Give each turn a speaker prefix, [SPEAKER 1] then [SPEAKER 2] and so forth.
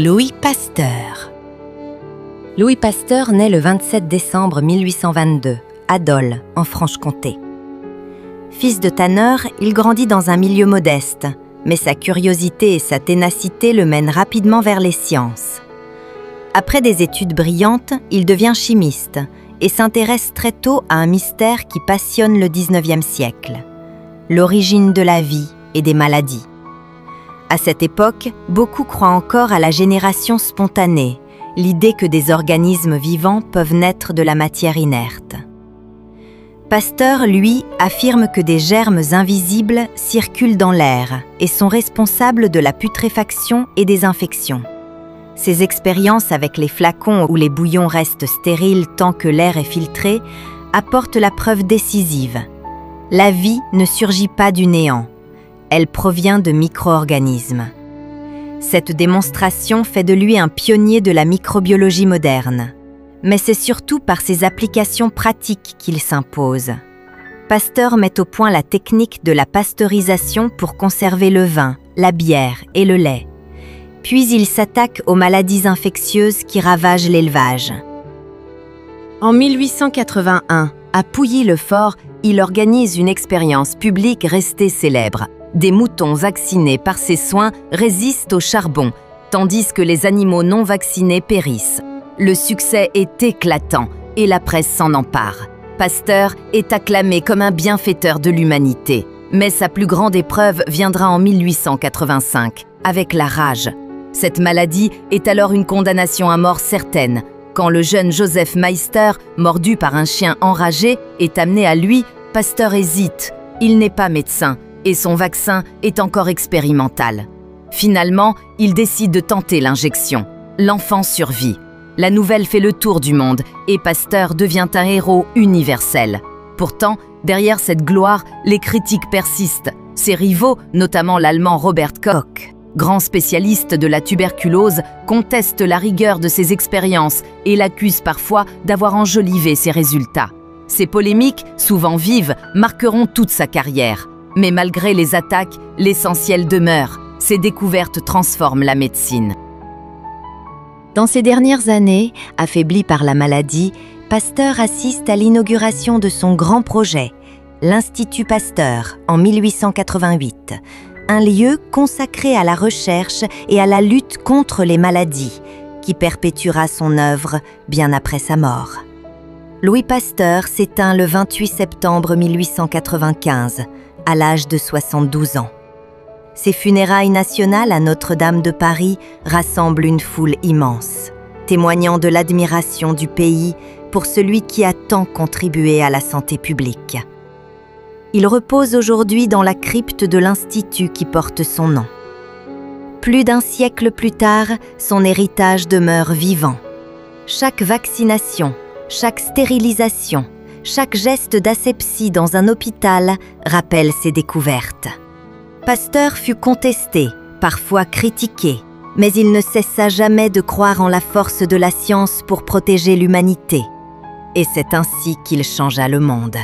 [SPEAKER 1] Louis Pasteur. Louis Pasteur naît le 27 décembre 1822, à Dole, en Franche-Comté. Fils de tanneur, il grandit dans un milieu modeste, mais sa curiosité et sa ténacité le mènent rapidement vers les sciences. Après des études brillantes, il devient chimiste et s'intéresse très tôt à un mystère qui passionne le XIXe siècle, l'origine de la vie et des maladies. À cette époque, beaucoup croient encore à la génération spontanée, l'idée que des organismes vivants peuvent naître de la matière inerte. Pasteur, lui, affirme que des germes invisibles circulent dans l'air et sont responsables de la putréfaction et des infections. Ses expériences avec les flacons où les bouillons restent stériles tant que l'air est filtré apportent la preuve décisive. La vie ne surgit pas du néant. Elle provient de micro-organismes. Cette démonstration fait de lui un pionnier de la microbiologie moderne. Mais c'est surtout par ses applications pratiques qu'il s'impose. Pasteur met au point la technique de la pasteurisation pour conserver le vin, la bière et le lait. Puis il s'attaque aux maladies infectieuses qui ravagent l'élevage. En 1881, à Pouilly-le-Fort, il organise une expérience publique restée célèbre. Des moutons vaccinés par ses soins résistent au charbon, tandis que les animaux non vaccinés périssent. Le succès est éclatant et la presse s'en empare. Pasteur est acclamé comme un bienfaiteur de l'humanité. Mais sa plus grande épreuve viendra en 1885, avec la rage. Cette maladie est alors une condamnation à mort certaine. Quand le jeune Joseph Meister, mordu par un chien enragé, est amené à lui, Pasteur hésite. Il n'est pas médecin et son vaccin est encore expérimental. Finalement, il décide de tenter l'injection. L'enfant survit. La nouvelle fait le tour du monde et Pasteur devient un héros universel. Pourtant, derrière cette gloire, les critiques persistent. Ses rivaux, notamment l'Allemand Robert Koch, grand spécialiste de la tuberculose, contestent la rigueur de ses expériences et l'accusent parfois d'avoir enjolivé ses résultats. Ces polémiques, souvent vives, marqueront toute sa carrière. Mais malgré les attaques, l'essentiel demeure. Ses découvertes transforment la médecine. Dans ces dernières années, affaibli par la maladie, Pasteur assiste à l'inauguration de son grand projet, l'Institut Pasteur, en 1888, un lieu consacré à la recherche et à la lutte contre les maladies, qui perpétuera son œuvre bien après sa mort. Louis Pasteur s'éteint le 28 septembre 1895, à l'âge de 72 ans. Ses funérailles nationales à Notre-Dame de Paris rassemblent une foule immense, témoignant de l'admiration du pays pour celui qui a tant contribué à la santé publique. Il repose aujourd'hui dans la crypte de l'Institut qui porte son nom. Plus d'un siècle plus tard, son héritage demeure vivant. Chaque vaccination, chaque stérilisation, chaque geste d'asepsie dans un hôpital rappelle ses découvertes. Pasteur fut contesté, parfois critiqué, mais il ne cessa jamais de croire en la force de la science pour protéger l'humanité. Et c'est ainsi qu'il changea le monde.